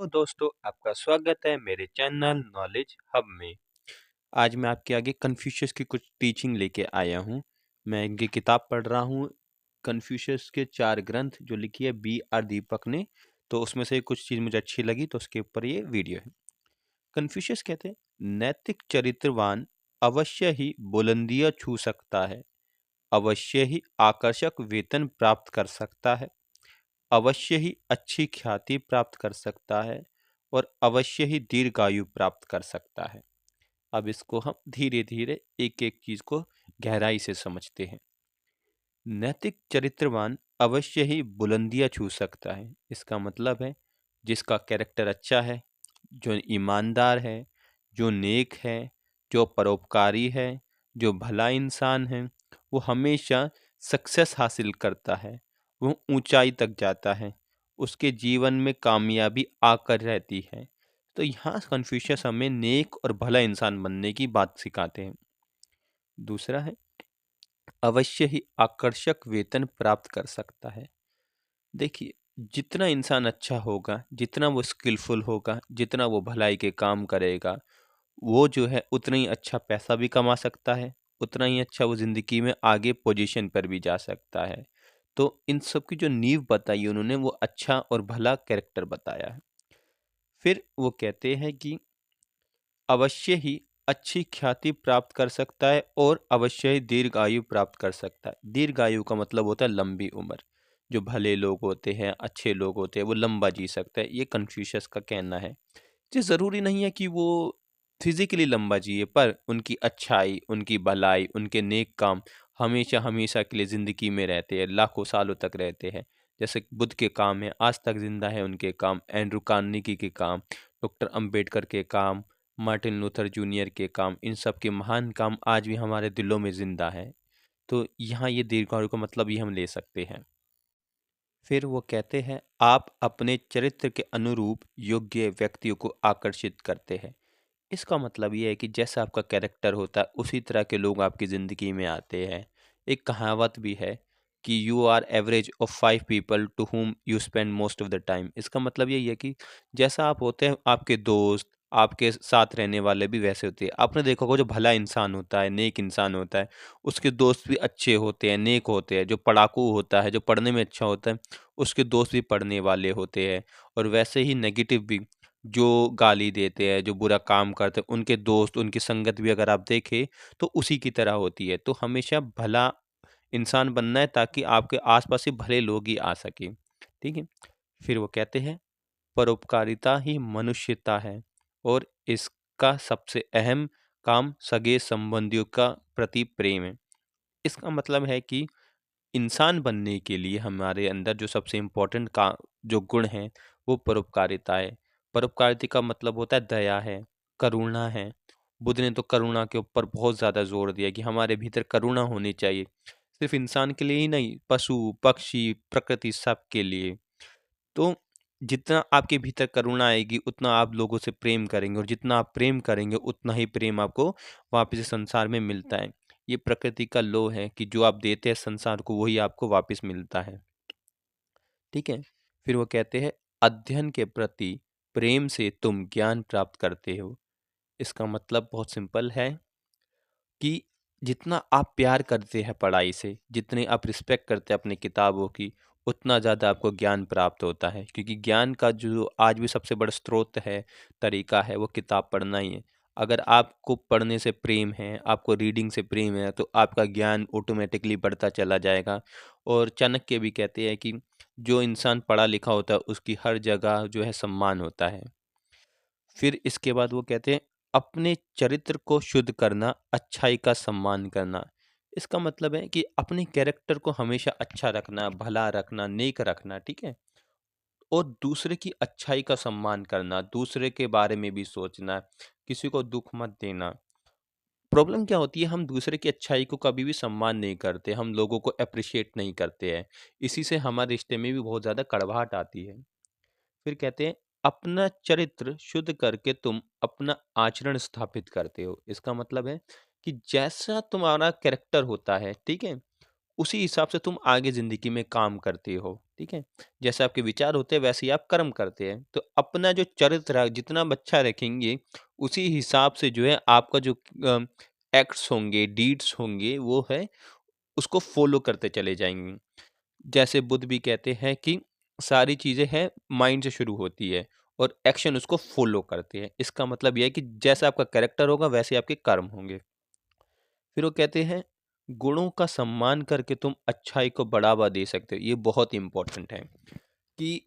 तो दोस्तों आपका स्वागत है मेरे चैनल नॉलेज हब में। आज मैं आपके आगे कन्फ्यूशियस की कुछ टीचिंग लेके आया हूँ। मैं इनकी किताब पढ़ रहा हूँ, कन्फ्यूशियस के 4 ग्रंथ जो लिखी है बी आर दीपक ने। तो उसमें से कुछ चीज़ मुझे अच्छी लगी तो उसके ऊपर ये वीडियो है। कन्फ्यूशियस कहते हैं, नैतिक चरित्रवान अवश्य ही बुलंदियाँ छू सकता है, अवश्य ही आकर्षक वेतन प्राप्त कर सकता है, अवश्य ही अच्छी ख्याति प्राप्त कर सकता है और अवश्य ही दीर्घायु प्राप्त कर सकता है। अब इसको हम धीरे धीरे एक एक चीज को गहराई से समझते हैं। नैतिक चरित्रवान अवश्य ही बुलंदियां छू सकता है। इसका मतलब है जिसका कैरेक्टर अच्छा है, जो ईमानदार है, जो नेक है, जो परोपकारी है, जो भला इंसान है, वो हमेशा सक्सेस हासिल करता है, वो ऊंचाई तक जाता है, उसके जीवन में कामयाबी आकर रहती है। तो यहाँ कन्फ्यूशियस हमें नेक और भला इंसान बनने की बात सिखाते हैं। दूसरा है, अवश्य ही आकर्षक वेतन प्राप्त कर सकता है। देखिए, जितना इंसान अच्छा होगा, जितना वो स्किलफुल होगा, जितना वो भलाई के काम करेगा, वो जो है उतना ही अच्छा पैसा भी कमा सकता है, उतना ही अच्छा वो ज़िंदगी में आगे पोजीशन पर भी जा सकता है। तो इन सब की जो नींव बताई उन्होंने वो अच्छा और भला कैरेक्टर बताया है। फिर वो कहते हैं कि अवश्य ही अच्छी ख्याति प्राप्त कर सकता है और अवश्य ही दीर्घायु प्राप्त कर सकता है। दीर्घायु का मतलब होता है लंबी उम्र। जो भले लोग होते हैं, अच्छे लोग होते हैं, वो लंबा जी सकते हैं, ये कन्फ्यूशियस का कहना है। ये ज़रूरी नहीं है कि वो फिजिकली लंबा जिए, पर उनकी अच्छाई, उनकी भलाई, उनके नेक काम हमेशा हमेशा के लिए ज़िंदगी में रहते हैं, लाखों सालों तक रहते हैं। जैसे बुद्ध के काम है, आज तक जिंदा है उनके काम, एंड्रू कार्नेगी के काम, डॉक्टर अंबेडकर के काम, मार्टिन लूथर जूनियर के काम, इन सब के महान काम आज भी हमारे दिलों में जिंदा है। तो यहाँ ये दीर्घायु का मतलब ये हम ले सकते हैं। फिर वो कहते हैं, आप अपने चरित्र के अनुरूप योग्य व्यक्तियों को आकर्षित करते हैं। इसका मतलब ये है कि जैसा आपका कैरेक्टर होता है उसी तरह के लोग आपकी ज़िंदगी में आते हैं। एक कहावत भी है कि you are average of 5 people to whom you spend most of the time. इसका मतलब यही है कि जैसा आप होते हैं, आपके दोस्त, आपके साथ रहने वाले भी वैसे होते हैं। आपने देखा होगा जो भला इंसान होता है, नेक इंसान होता है, उसके दोस्त भी अच्छे होते हैं, नेक होते हैं। जो पढ़ाकू होता है, जो पढ़ने में अच्छा होता है, उसके दोस्त भी पढ़ने वाले होते हैं। और वैसे ही नेगेटिव भी, जो गाली देते हैं, जो बुरा काम करते हैं, उनके दोस्त, उनकी संगत भी अगर आप देखें तो उसी की तरह होती है। तो हमेशा भला इंसान बनना है ताकि आपके आस-पास से भले लोग ही आ सकें, ठीक है? फिर वो कहते हैं, परोपकारिता ही मनुष्यता है और इसका सबसे अहम काम सगे संबंधियों का प्रति प्रेम है। इसका मतलब है कि इंसान बनने के लिए हमारे अंदर जो सबसे इम्पोर्टेंट का जो गुण है वो परोपकारिता है। परोपकारिता का मतलब होता है दया है, करुणा है। बुद्ध ने तो करुणा के ऊपर बहुत ज़्यादा जोर दिया कि हमारे भीतर करुणा होनी चाहिए। सिर्फ इंसान के लिए ही नहीं, पशु, पक्षी, प्रकृति सब के लिए। तो जितना आपके भीतर करुणा आएगी उतना आप लोगों से प्रेम करेंगे और जितना आप प्रेम करेंगे उतना ही प्रेम आपको वापस इस संसार में मिलता है। ये प्रकृति का लॉ है कि जो आप देते हैं संसार को वही आपको वापस मिलता है। ठीक है? फिर वो कहते हैं, अध्ययन के प्रति प्रेम से तुम ज्ञान प्राप्त करते हो। इसका मतलब बहुत सिंपल है कि जितना आप प्यार करते हैं पढ़ाई से, जितनी आप रिस्पेक्ट करते हैं अपनी किताबों की, उतना ज़्यादा आपको ज्ञान प्राप्त होता है। क्योंकि ज्ञान का जो आज भी सबसे बड़ा स्रोत है, तरीका है, वो किताब पढ़ना ही है। अगर आपको पढ़ने से प्रेम है, आपको रीडिंग से प्रेम है, तो आपका ज्ञान ऑटोमेटिकली बढ़ता चला जाएगा। और चाणक्य भी कहते हैं कि जो इंसान पढ़ा लिखा होता है, उसकी हर जगह जो है सम्मान होता है। फिर इसके बाद वो कहते हैं, अपने चरित्र को शुद्ध करना, अच्छाई का सम्मान करना। इसका मतलब है कि अपने कैरेक्टर को हमेशा अच्छा रखना, भला रखना, नेक रखना, ठीक है? और दूसरे की अच्छाई का सम्मान करना, दूसरे के बारे में भी सोचना, किसी को दुःख मत देना। प्रॉब्लम क्या होती है, हम दूसरे की अच्छाई को कभी भी सम्मान नहीं करते, हम लोगों को एप्रिशिएट नहीं करते हैं। इसी से हमारे रिश्ते में भी बहुत ज़्यादा कड़वाहट आती है। फिर कहते हैं, अपना चरित्र शुद्ध करके तुम अपना आचरण स्थापित करते हो। इसका मतलब है कि जैसा तुम्हारा कैरेक्टर होता है, ठीक है, उसी हिसाब से तुम आगे ज़िंदगी में काम करते हो, ठीक है? जैसे आपके विचार होते हैं वैसे ही आप कर्म करते हैं। तो अपना जो चरित्र है जितना आप अच्छा रखेंगे, उसी हिसाब से जो है आपका जो एक्ट्स होंगे, डीड्स होंगे वो है उसको फ़ॉलो करते चले जाएँगे। जैसे बुद्ध भी कहते हैं कि सारी चीज़ें हैं माइंड से शुरू होती है और एक्शन उसको फ़ॉलो करते हैं। इसका मतलब ये है कि जैसा आपका कैरेक्टर होगा वैसे आपके कर्म होंगे। फिर वो कहते हैं गुणों का सम्मान करके तुम अच्छाई को बढ़ावा दे सकते हो। ये बहुत इंपॉर्टेंट है कि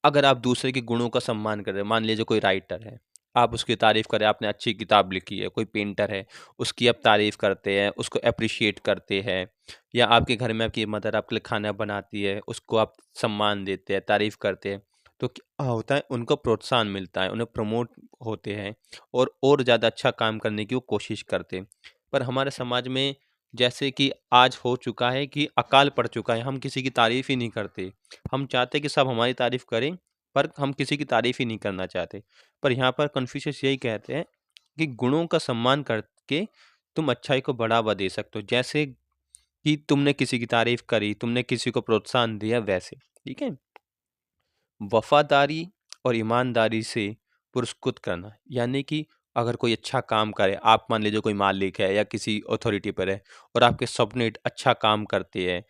अगर आप दूसरे के गुणों का सम्मान कर रहे हैं, मान लीजिए कोई राइटर है, आप उसकी तारीफ करें, आपने अच्छी किताब लिखी है, कोई पेंटर है, उसकी आप तारीफ करते हैं, उसको एप्रिशिएट करते हैं, या आपके घर में आपकी मदर आपके लिए खाना बनाती है, उसको आप सम्मान देते हैं, तारीफ करते हैं, तो क्या होता है उनको प्रोत्साहन मिलता है, उन्हें प्रमोट होते हैं और ज़्यादा अच्छा काम करने की वो कोशिश करते हैं। पर हमारे समाज में जैसे कि आज हो चुका है कि अकाल पड़ चुका है, हम किसी की तारीफ ही नहीं करते। हम चाहते हैं कि सब हमारी तारीफ करें, पर हम किसी की तारीफ ही नहीं करना चाहते। पर यहाँ पर कन्फ्यूशियस यही कहते हैं कि गुणों का सम्मान करके तुम अच्छाई को बढ़ावा दे सकते हो। जैसे कि तुमने किसी की तारीफ करी, तुमने किसी को प्रोत्साहन दिया वैसे, ठीक है? वफ़ादारी और ईमानदारी से पुरस्कृत करना, यानी कि अगर कोई अच्छा काम करे, आप मान लीजिए कोई मालिक है या किसी अथॉरिटी पर है और आपके सबऑर्डिनेट अच्छा काम करते हैं,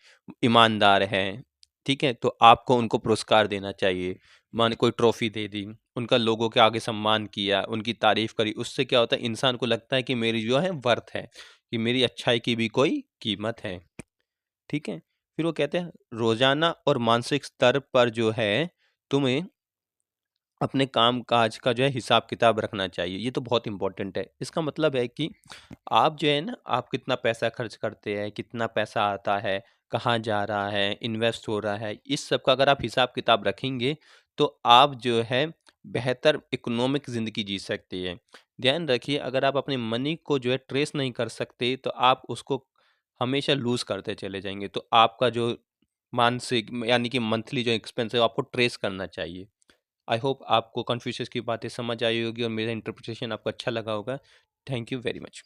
ईमानदार हैं, ठीक है? तो आपको उनको पुरस्कार देना चाहिए। माने कोई ट्रॉफ़ी दे दी, उनका लोगों के आगे सम्मान किया, उनकी तारीफ़ करी, उससे क्या होता है इंसान को लगता है कि मेरी जो है वर्थ है, कि मेरी अच्छाई की भी कोई कीमत है, ठीक है? फिर वो कहते हैं रोज़ाना और मानसिक स्तर पर जो है तुम्हें अपने काम-काज का जो है हिसाब-किताब रखना चाहिए। ये तो बहुत इम्पोर्टेंट है। इसका मतलब है कि आप जो है ना, आप कितना पैसा खर्च करते हैं, कितना पैसा आता है, कहाँ जा रहा है, इन्वेस्ट हो रहा है, इस सब का अगर आप हिसाब-किताब रखेंगे, तो आप जो है बेहतर इकोनॉमिक ज़िंदगी जी सकते हैं। ध्यान रखिए अगर आप अपने मनी को जो है ट्रेस नहीं कर सकते, तो आप उसको हमेशा लूज़ करते चले जाएँगे। तो आपका जो मानसिक यानी कि मंथली जो एक्सपेंस है, वो आपको ट्रेस करना चाहिए। आई होप आपको कन्फ्यूशियस की बातें समझ आई होगी और मेरा इंटरप्रिटेशन आपको अच्छा लगा होगा। Thank you very much.